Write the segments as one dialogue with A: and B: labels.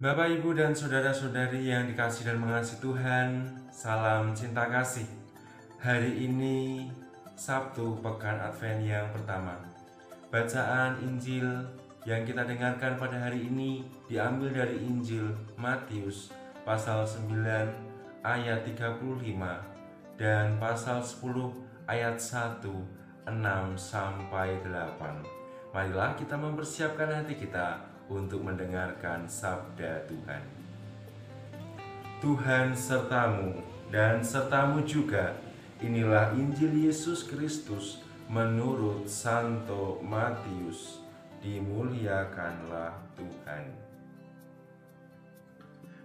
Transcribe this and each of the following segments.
A: Bapak, Ibu, dan saudara-saudari yang dikasihi dan mengasihi Tuhan, salam cinta kasih. Hari ini Sabtu Pekan Advent yang pertama. Bacaan Injil yang kita dengarkan pada hari ini diambil dari Injil Matius pasal 9 ayat 35 dan pasal 10 ayat 1, 6 sampai 8. Marilah kita mempersiapkan hati kita untuk mendengarkan sabda Tuhan. Tuhan sertamu dan sertamu juga. Inilah Injil Yesus Kristus menurut Santo Matius. Dimuliakanlah Tuhan.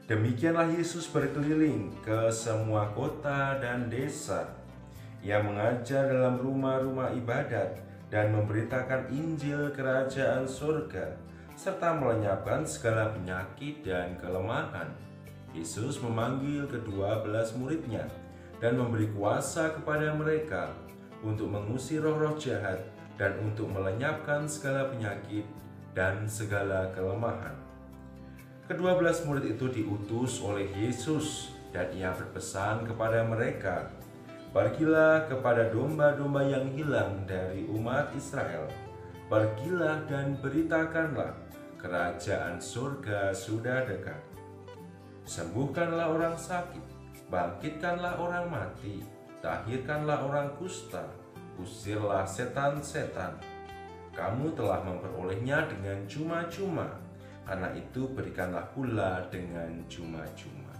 A: Demikianlah Yesus berkeliling ke semua kota dan desa. Ia mengajar dalam rumah-rumah ibadat dan memberitakan Injil Kerajaan Surga, serta melenyapkan segala penyakit dan kelemahan. Yesus memanggil ke-12 muridnya dan memberi kuasa kepada mereka untuk mengusir roh-roh jahat dan untuk melenyapkan segala penyakit dan segala kelemahan. Ke-12 murid itu diutus oleh Yesus dan ia berpesan kepada mereka, "Pergilah kepada domba-domba yang hilang dari umat Israel. Pergilah dan beritakanlah, kerajaan surga sudah dekat. Sembuhkanlah orang sakit, bangkitkanlah orang mati, tahirkanlah orang kusta, usirlah setan-setan. Kamu telah memperolehnya dengan cuma-cuma, karena itu berikanlah pula dengan cuma-cuma."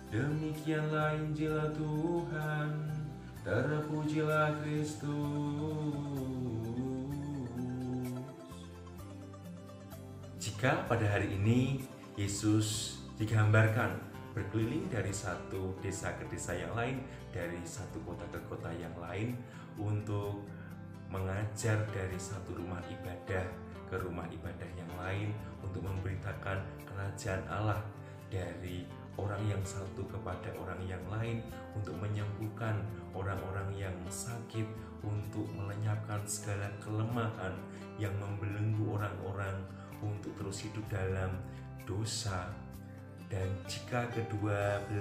A: Demikianlah Injil Tuhan, terpujilah Kristus. Jika pada hari ini Yesus digambarkan berkeliling dari satu desa ke desa yang lain, dari satu kota ke kota yang lain, untuk mengajar dari satu rumah ibadah ke rumah ibadah yang lain, untuk memberitakan kerajaan Allah dari orang yang satu kepada orang yang lain, untuk menyembuhkan orang-orang yang sakit, untuk melenyapkan segala kelemahan yang membelenggu orang-orang untuk terus hidup dalam dosa. Dan jika ke-12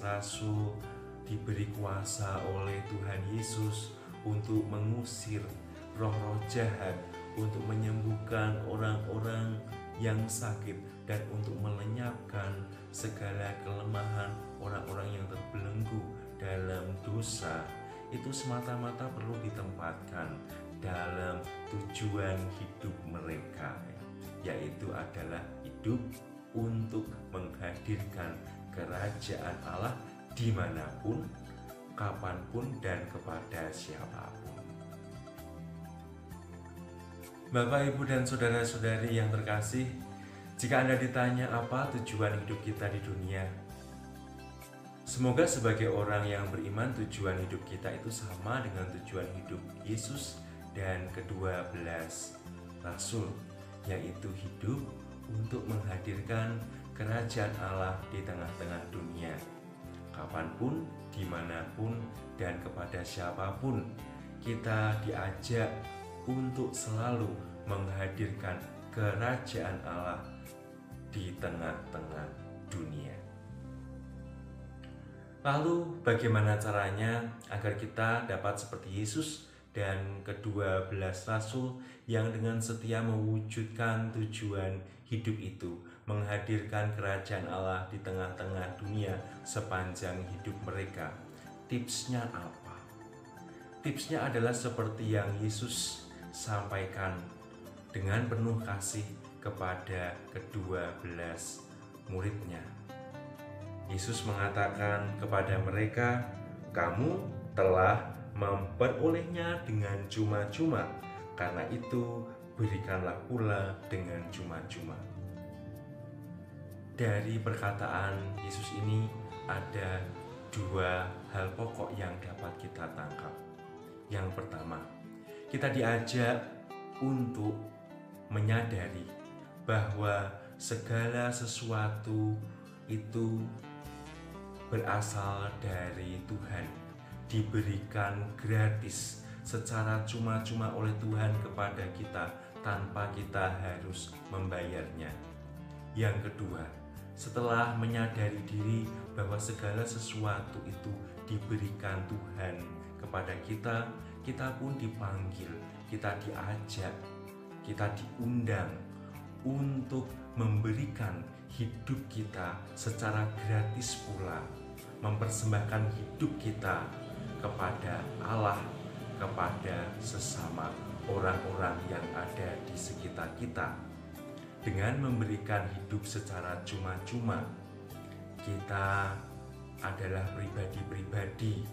A: rasul diberi kuasa oleh Tuhan Yesus untuk mengusir roh-roh jahat, untuk menyembuhkan orang-orang yang sakit, dan untuk melenyapkan segala kelemahan orang-orang yang terbelenggu dalam dosa, itu semata-mata perlu ditempatkan dalam tujuan hidup mereka, yaitu adalah hidup untuk menghadirkan kerajaan Allah dimanapun, kapanpun, dan kepada siapapun. Bapak, Ibu, dan saudara-saudari yang terkasih, jika Anda ditanya apa tujuan hidup kita di dunia, semoga sebagai orang yang beriman tujuan hidup kita itu sama dengan tujuan hidup Yesus dan ke-12 rasul, yaitu hidup untuk menghadirkan kerajaan Allah di tengah-tengah dunia, kapanpun, dimanapun, dan kepada siapapun. Kita diajak untuk selalu menghadirkan kerajaan Allah di tengah-tengah dunia. Lalu bagaimana caranya agar kita dapat seperti Yesus dan ke-12 rasul yang dengan setia mewujudkan tujuan hidup itu, menghadirkan kerajaan Allah di tengah-tengah dunia sepanjang hidup mereka? Tipsnya apa? Tipsnya adalah seperti yang Yesus sampaikan dengan penuh kasih kepada ke-12 muridnya. Yesus mengatakan kepada mereka, "Kamu telah memperolehnya dengan cuma-cuma, karena itu berikanlah pula dengan cuma-cuma." Dari perkataan Yesus ini ada dua hal pokok yang dapat kita tangkap. Yang pertama, kita diajak untuk menyadari bahwa segala sesuatu itu berasal dari Tuhan, diberikan gratis secara cuma-cuma oleh Tuhan kepada kita tanpa kita harus membayarnya. Yang kedua, setelah menyadari diri bahwa segala sesuatu itu diberikan Tuhan kepada kita, kita pun dipanggil, kita diajak, kita diundang untuk memberikan hidup kita secara gratis pula, mempersembahkan hidup kita kepada Allah, kepada sesama orang-orang yang ada di sekitar kita. Dengan memberikan hidup secara cuma-cuma, kita adalah pribadi-pribadi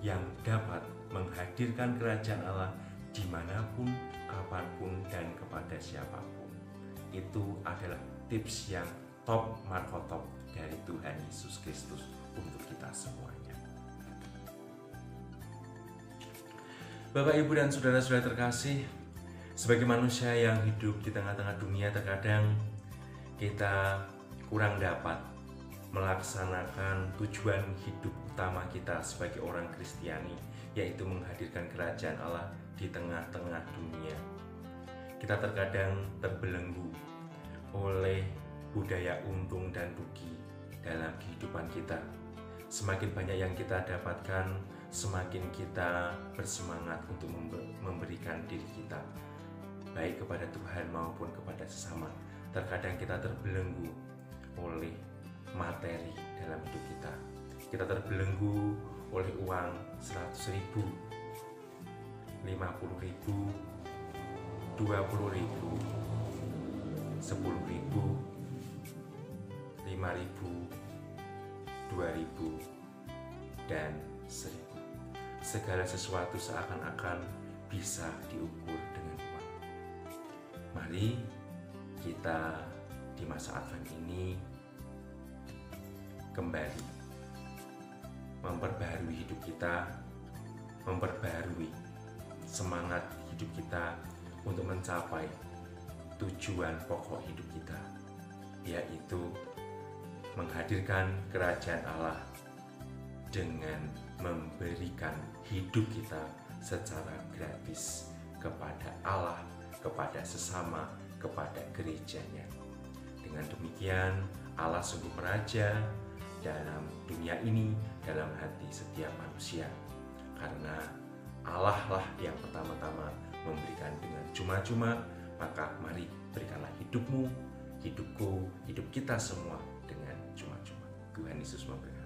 A: yang dapat menghadirkan kerajaan Allah dimanapun, kapanpun, dan kepada siapapun. Itu adalah tips yang top markotop dari Tuhan Yesus Kristus untuk kita semuanya. Bapak, Ibu, dan saudara-saudara terkasih, sebagai manusia yang hidup di tengah-tengah dunia, terkadang kita kurang dapat melaksanakan tujuan hidup utama kita sebagai orang Kristiani, yaitu menghadirkan kerajaan Allah di tengah-tengah dunia. Kita terkadang terbelenggu oleh budaya untung dan rugi dalam kehidupan kita. Semakin banyak yang kita dapatkan, semakin kita bersemangat untuk memberikan diri kita, baik kepada Tuhan maupun kepada sesama. Terkadang kita terbelenggu oleh materi dalam hidup kita. Kita terbelenggu oleh uang 100.000, 50.000, 20.000, 10.000, 5.000, 2.000, dan 1.000. Segala sesuatu seakan-akan bisa diukur dengan uang. Mari kita di masa Advent ini kembali memperbaharui hidup kita, memperbaharui semangat hidup kita untuk mencapai tujuan pokok hidup kita, yaitu menghadirkan kerajaan Allah dengan memberikan hidup kita secara gratis kepada Allah, kepada sesama, kepada gerejanya. Dengan demikian, Allah sungguh meraja dalam dunia ini, dalam hati setiap manusia. Karena Allah lah yang pertama-tama memberikan dengan cuma-cuma, maka mari berikanlah hidupmu, hidupku, hidup kita semua dengan cuma-cuma. Tuhan Yesus memberkati.